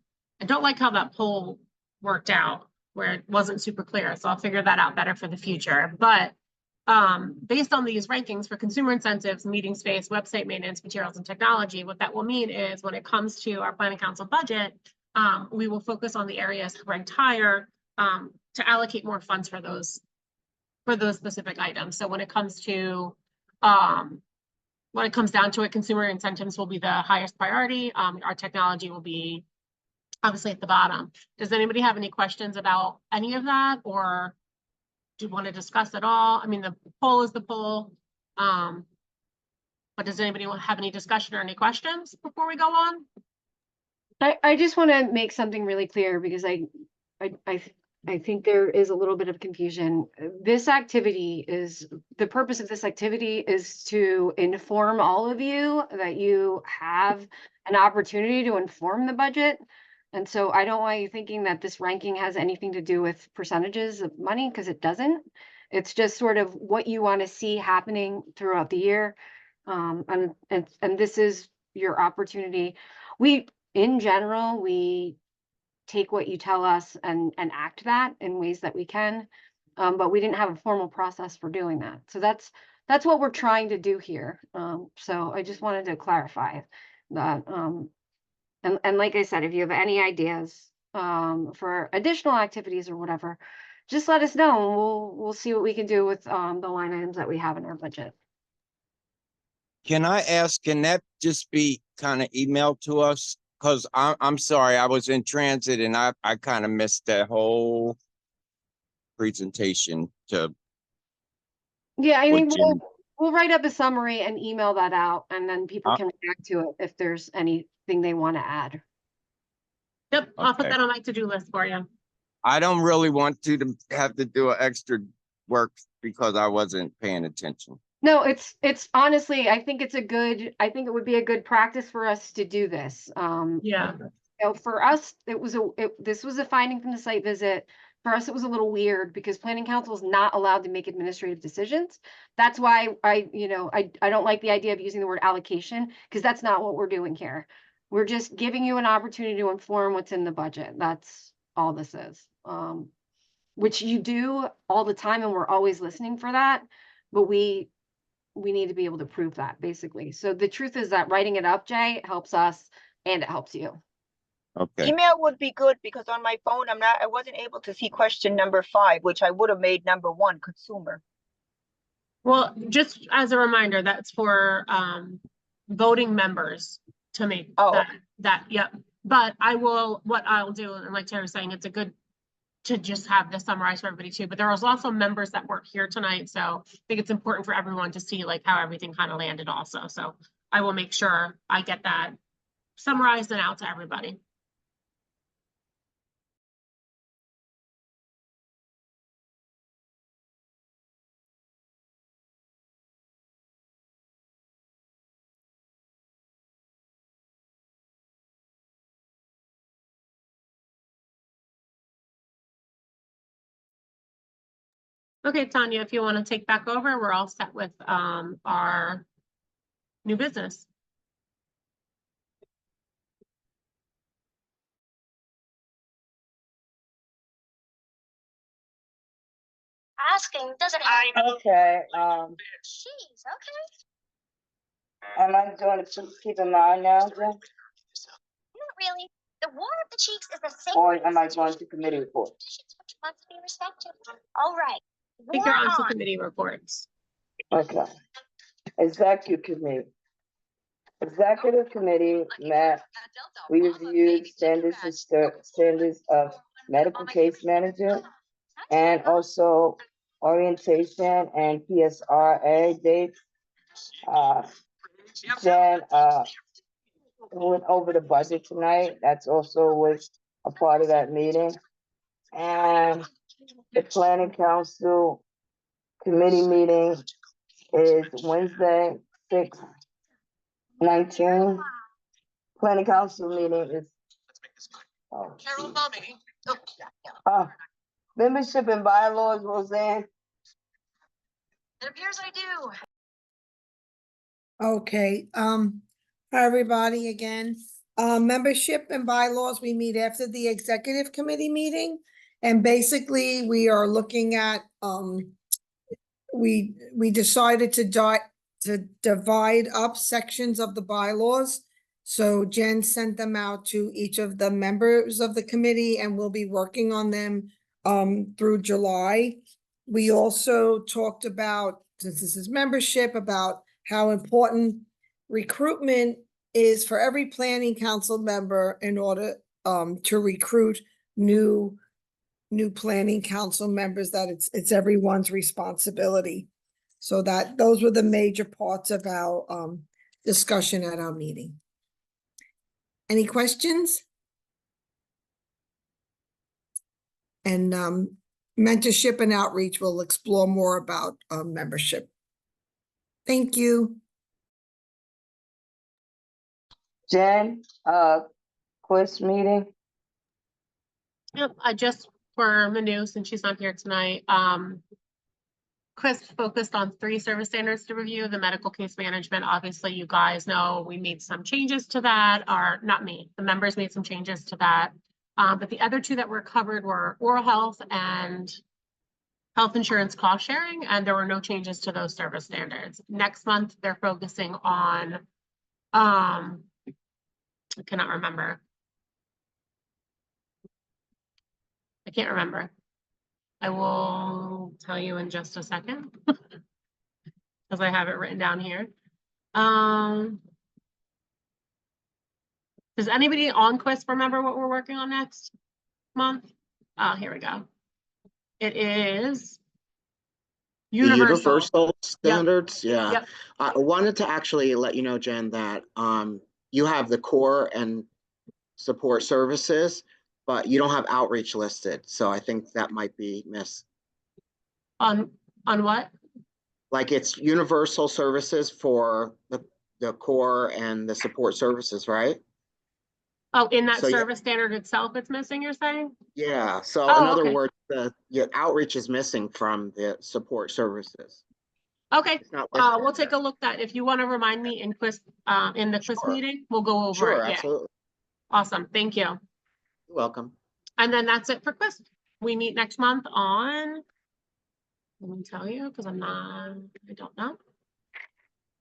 don't like how that poll worked out where it wasn't super clear, so I'll figure that out better for the future. But based on these rankings for consumer incentives, meeting space, website maintenance, materials and technology, what that will mean is when it comes to our planning council budget, we will focus on the areas ranked higher to allocate more funds for those specific items. So when it comes down to it, consumer incentives will be the highest priority. Our technology will be obviously at the bottom. Does anybody have any questions about any of that, or do you want to discuss it all? I mean, the poll is the poll. But does anybody have any discussion or any questions before we go on? I just want to make something really clear because I think there is a little bit of confusion. This activity is, the purpose of this activity is to inform all of you that you have an opportunity to inform the budget. And so I don't want you thinking that this ranking has anything to do with percentages of money, because it doesn't. It's just sort of what you want to see happening throughout the year. And this is your opportunity. In general, we take what you tell us and act that in ways that we can. But we didn't have a formal process for doing that. So that's what we're trying to do here. So I just wanted to clarify that. And like I said, if you have any ideas for additional activities or whatever, just let us know and we'll see what we can do with the line items that we have in our budget. Can I ask, can that just be kind of emailed to us? Because I'm sorry, I was in transit and I kind of missed that whole presentation to. Yeah, I think what Jim- we'll write up a summary and email that out, and then people can react to it if there's anything they want to add. Yep, I'll put Okay. that on my to-do list for you. I don't really want to have to do an extra work because I wasn't paying attention. No, it's honestly, I think it would be a good practice for us to do this. Yeah. You know, for us, this was a finding from the site visit. For us, it was a little weird because planning council is not allowed to make administrative decisions. That's why I don't like the idea of using the word allocation, because that's not what we're doing here. We're just giving you an opportunity to inform what's in the budget. That's all this is. Which you do all the time, and we're always listening for that, but we need to be able to prove that, basically. So the truth is that writing it up, Jay, helps us and it helps you. Okay. Email would be good because on my phone, I wasn't able to see question number 5, which I would have made number 1, consumer. Well, just as a reminder, that's for voting members to make yep. But what I'll do, and like Terry's saying, it's a good to just have this summarized for everybody too. But there was also members that weren't here tonight. So I think it's important for everyone to see like how everything kind of landed also. So I will make sure I get that summarized and out to everybody. Okay, Tanya, if you want to take back over, we're all set with our new business. Asking doesn't Okay, Jeez, okay. am I doing it to keep in mind now, Jen? Not really. The war of the cheeks is the same. Or am I going to committee report? Which must be respected. All right. I think you're War on to on. committee reports. Okay. Executive committee. Executive committee met. We reviewed standards of medical case manager and also orientation and PSRA dates. Jen went over the budget tonight. That's also was a part of that meeting. And the planning council committee meeting is Wednesday, 6/19. Planning council meeting is membership and bylaws, Roseanne. It appears I do. Okay, hi, everybody again. Membership and bylaws, we meet after the executive committee meeting. And basically, we are looking at, we decided to divide up sections of the bylaws. So Jen sent them out to each of the members of the committee, and we'll be working on them through July. We also talked about, since this is membership, about how important recruitment is for every planning council member in order to recruit new planning council members, that it's everyone's responsibility. So that those were the major parts of our discussion at our meeting. Any questions? And mentorship and outreach will explore more about membership. Thank you. Jen, quiz meeting. Yep, I just for Manu, since she's not here tonight, Chris focused on 3 service standards to review. The medical case management, obviously you guys know we made some changes to that, or not me, the members made some changes to that. But the other 2 that were covered were oral health and health insurance cost sharing, and there were no changes to those service standards. Next month, they're focusing on, I cannot remember. I can't remember. I will tell you in just a second because I have it written down here. Does anybody on Quest remember what we're working on next month? Oh, here we go. It is universal standards. Yep. Yeah. Yep. I wanted to actually let you know, Jen, that you have the core and support services, but you don't have outreach listed. So I think that might be missed. On what? Like it's universal services for the core and the support services, right? Oh, in that So, service standard itself, it's missing, you're saying? Yeah. So Oh, in other okay. words, the outreach is missing from the support services. Okay, It's not listed we'll take here. a look that, if you want to remind me in quiz, in the quiz Sure. meeting, we'll go over Sure, it, yeah. absolutely. Awesome, thank you. You're welcome. And then that's it for quiz. We meet next month on, let me tell you, because I don't know.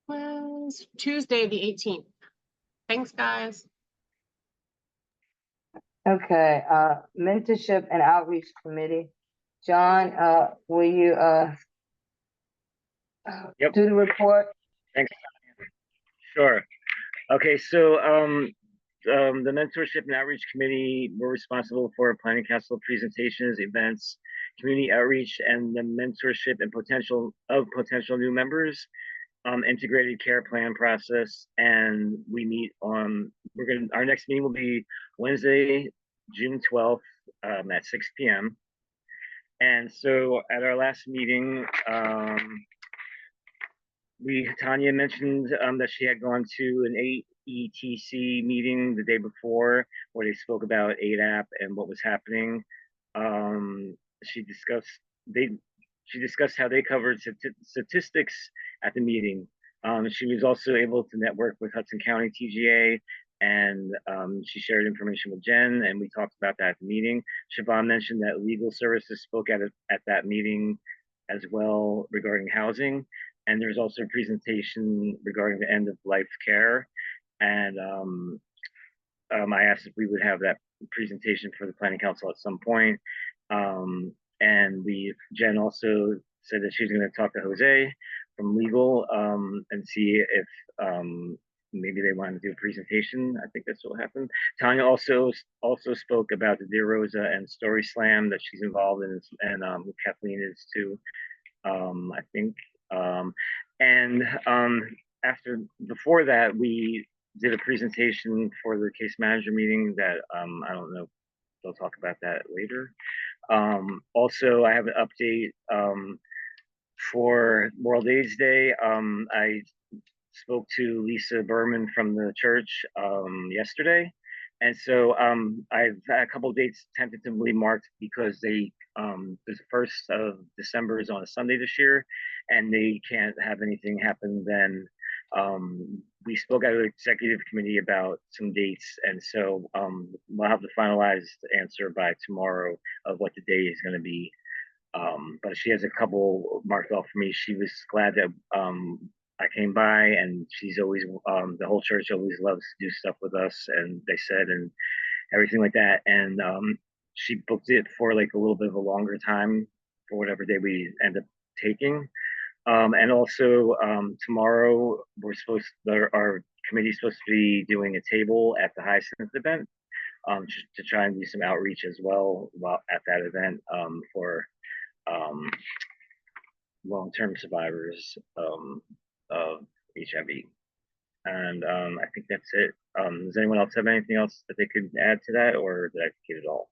Was Tuesday, the 18th. Thanks, guys. Okay, mentorship and outreach committee. John, will you, Yep. do the report? Thanks. Sure. Okay, so the Mentorship and Outreach Committee, we're responsible for planning council presentations, events, community outreach, and the mentorship and potential new members, integrated care plan process. And we meet on, our next meeting will be Wednesday, June 12th, at 6 p.m. And so at our last meeting, Tanya mentioned that she had gone to an AETC meeting the day before where they spoke about ADAP and what was happening. She discussed how they covered statistics at the meeting. She was also able to network with Hudson County TGA, and she shared information with Jen, and we talked about that at the meeting. Siobhan mentioned that legal services spoke at that meeting as well regarding housing. And there's also a presentation regarding the end of life care. And I asked if we would have that presentation for the planning council at some point. And Jen also said that she's going to talk to Jose from legal and see if maybe they want to do a presentation. I think that's what happened. Tanya also spoke about the Dear Rosa and Story Slam that she's involved in, and Kathleen is too, I think. Before that, we did a presentation for the case manager meeting that I don't know, they'll talk about that later. Also, I have an update for World AIDS Day. I spoke to Lisa Berman from the church yesterday. And so I've had a couple of dates tentatively marked because the 1st of December is on a Sunday this year, and they can't have anything happen then. We spoke at an executive committee about some dates, and so we'll have the finalized answer by tomorrow of what the day is going to be. But she has a couple marked off for me. She was glad that I came by, and she's always the whole church always loves to do stuff with us, and they said, and everything like that. And she booked it for like a little bit of a longer time for whatever day we end up taking. And also tomorrow our committee's supposed to be doing a table at the Hyacinth event to try and do some outreach as well at that event for long-term survivors of HIV. And I think that's it. Does anyone else have anything else that they could add to that, or did I get it all?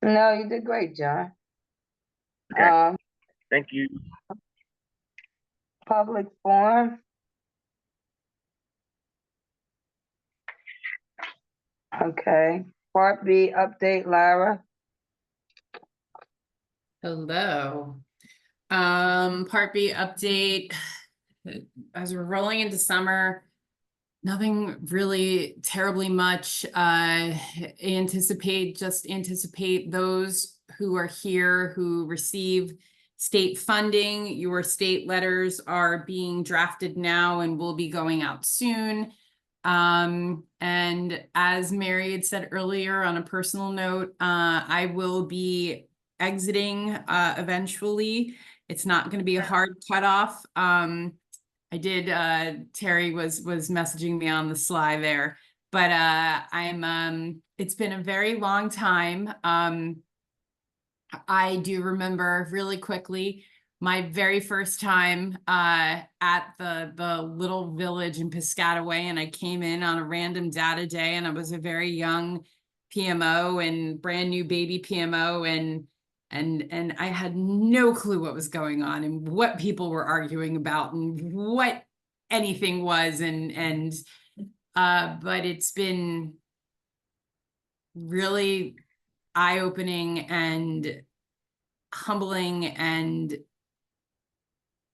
No, you did great, John. Okay. Thank you. Public forum. Okay. Part B update, Lara. Hello. Part B update. As we're rolling into summer, nothing really terribly much. Anticipate those who are here who receive state funding. Your state letters are being drafted now and will be going out soon. And as Mary had said earlier, on a personal note, I will be exiting eventually. It's not going to be a hard cutoff. I did, Terry was messaging me on the sly there, but it's been a very long time. I do remember really quickly my very first time at the little village in Piscataway, and I came in on a random data day, and I was a very young PMO and brand new baby PMO, and I had no clue what was going on and what people were arguing about and what anything was, but it's been really eye-opening and humbling and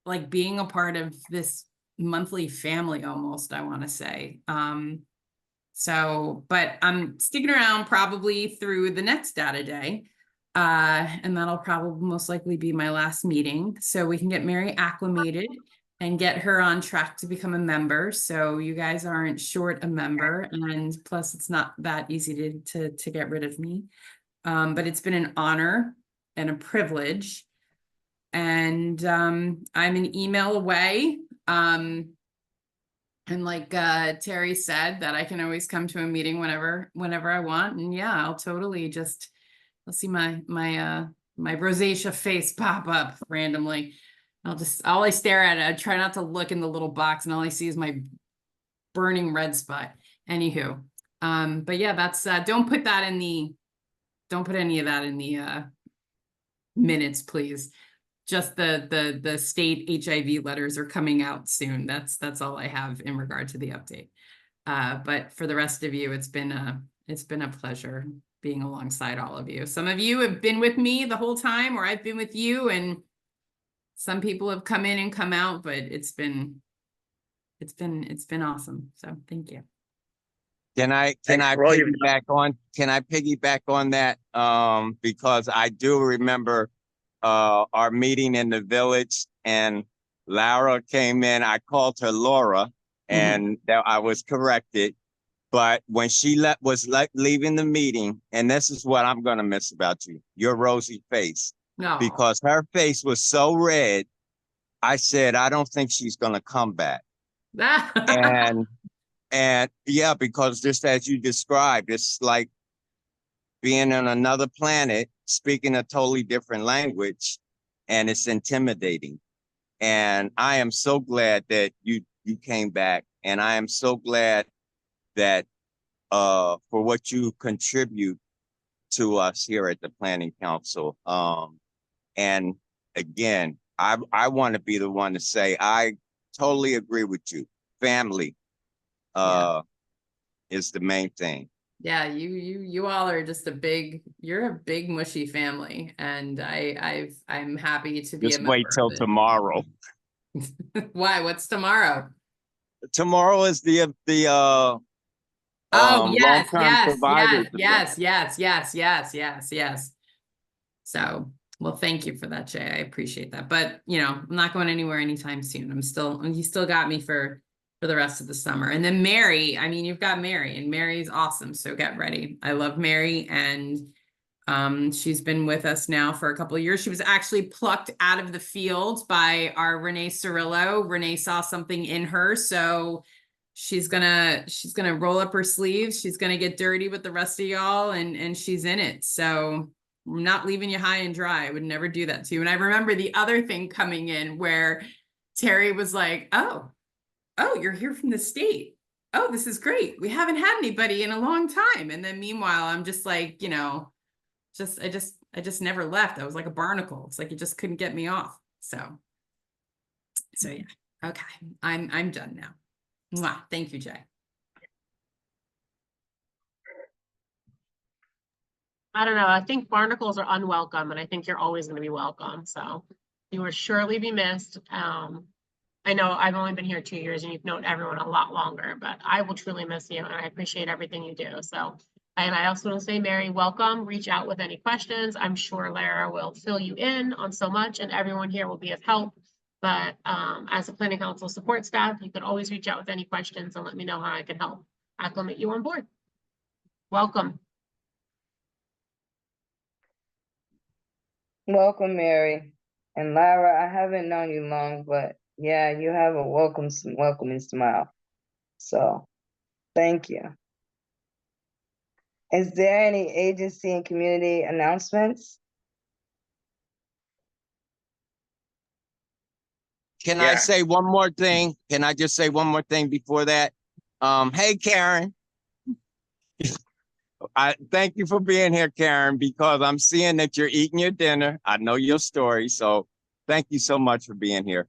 like being a part of this monthly family almost, I want to say. So, but I'm sticking around probably through the next data day. And that'll probably most likely be my last meeting. So we can get Mary acclimated and get her on track to become a member. So you guys aren't short a member. And plus it's not that easy to get rid of me. But it's been an honor and a privilege. And I'm an email away. And like Terry said, that I can always come to a meeting whenever I want. And yeah, I'll totally just, I'll see my rosacea face pop up randomly. All I stare at it, I try not to look in the little box, and all I see is my burning red spot. Anywho, but yeah, that's don't put any of that in the minutes, please. Just the state HIV letters are coming out soon. That's all I have in regard to the update. But for the rest of you, it's been a pleasure being alongside all of you. Some of you have been with me the whole time, or I've been with you, and some people have come in and come out, but it's been awesome. So thank you. Can I piggyback on that? Because I do remember our meeting in the village, and Laura came in. I called her Laura, and I was corrected. But when she was leaving the meeting, and this is what I'm gonna miss about you, your rosy face. No. Because her face was so red, I said, I don't think she's gonna come back. And yeah, because just as you described, it's like being on another planet, speaking a totally different language, and it's intimidating. And I am so glad that you came back, and I am so glad that for what you contribute to us here at the Planning Council. And again, I want to be the one to say I totally agree with you. Family is the main thing. Yeah, you all are just you're a big mushy family, and I'm happy to be Just a member wait till of it. tomorrow. Why? What's tomorrow? Tomorrow is the Oh, yes, long-term yes, survivors yes, event. yes. So, well, thank you for that, Jay. I appreciate that. But, I'm not going anywhere anytime soon. You still got me for the rest of the summer. And then Mary, you've got Mary, and Mary's awesome. So get ready. I love Mary, and she's been with us now for a couple of years. She was actually plucked out of the field by our Renee Cirillo. Renee saw something in her, so she's gonna roll up her sleeves. She's gonna get dirty with the rest of y'all, and she's in it. So I'm not leaving you high and dry. I would never do that to you. And I remember the other thing coming in where Terry was like, oh, you're here from the state. Oh, this is great. We haven't had anybody in a long time. And then meanwhile, I'm just like, I just never left. I was like a barnacle. It's like you just couldn't get me off. So yeah. Okay. I'm done now. Mwah. Thank you, Jay. I don't know. I think barnacles are unwelcome, and I think you're always going to be welcome. So you will surely be missed. I know I've only been here 2 years, and you've known everyone a lot longer, but I will truly miss you, and I appreciate everything you do. So, and I also want to say, Mary, welcome. Reach out with any questions. I'm sure Lara will fill you in on so much, and everyone here will be of help. But as a Planning Council support staff, you can always reach out with any questions and let me know how I can help acclimate you on board. Welcome. Welcome, Mary. And Lara, I haven't known you long, but yeah, you have a welcoming smile. So thank you. Is there any agency and community announcements? Can I say one more thing? Can I just say one more thing before that? Hey, Karen. I thank you for being here, Karen, because I'm seeing that you're eating your dinner. I know your story, so thank you so much for being here.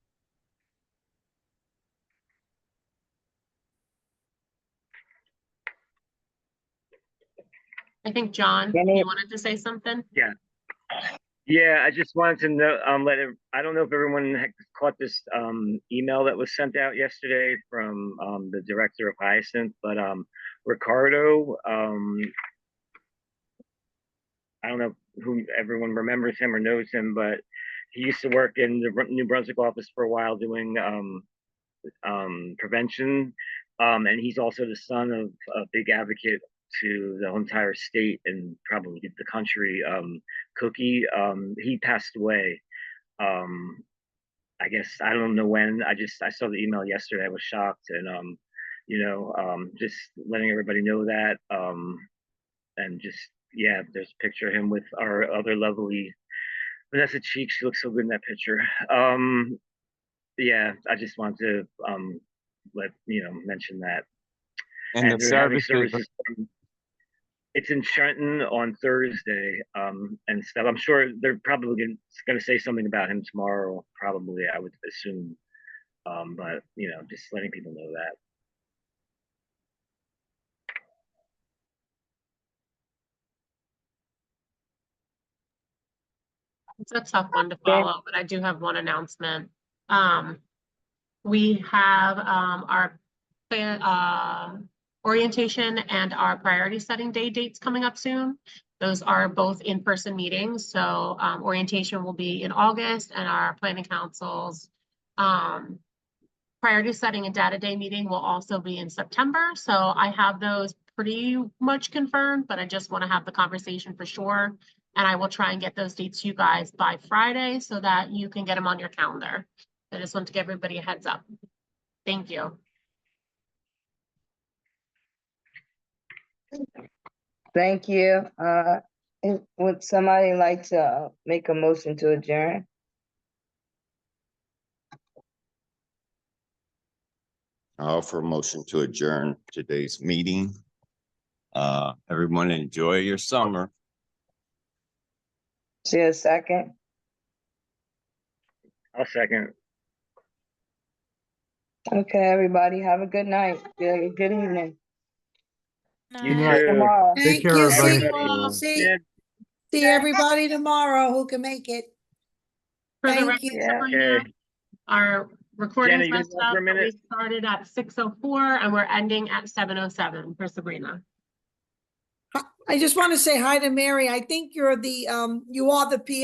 I think, John, you wanted to say something? Yeah. Yeah, I just wanted to know, I don't know if everyone had caught this email that was sent out yesterday from the director of Hyacinth, but Ricardo, I don't know who everyone remembers him or knows him, but he used to work in the New Brunswick office for a while doing prevention, and he's also the son of a big advocate to the entire state and probably the country, Cookie. He passed away. I guess I don't know when. I saw the email yesterday. I was shocked, and just letting everybody know that. And just yeah, there's a picture of him with our other lovely Vanessa Cheek. She looks so good in that picture. Yeah, I just want to mention that. And the they're having services, it's in Trenton on Thursday, and stuff. I'm sure they're probably going to say something about him tomorrow, probably, I would assume. But just letting people know that. It's a tough one to follow, but I do have one announcement. We have our orientation and our priority setting day dates coming up soon. Those are both in-person meetings. So orientation will be in August, and our planning council's priority setting and data day meeting will also be in September. So I have those pretty much confirmed, but I just want to have the conversation for sure. And I will try and get those dates to you guys by Friday so that you can get them on your calendar. I just want to give everybody a heads up. Thank you. Thank you. Would somebody like to make a motion to adjourn? I'll offer a motion to adjourn today's meeting. Everyone enjoy your summer. Is there a second? I'll second. Okay, everybody, have a good night. Good evening. You Good night. too. Tomorrow. Thank care, you. everybody. See everybody tomorrow who can make it. For the Thank record, you. Sabrina, Okay. our recording Jenny, you messed can go up, for a but we minute. started at 6:04 and we're ending at 7:07 for Sabrina. I just want to say hi to Mary. I think you're the you are the PM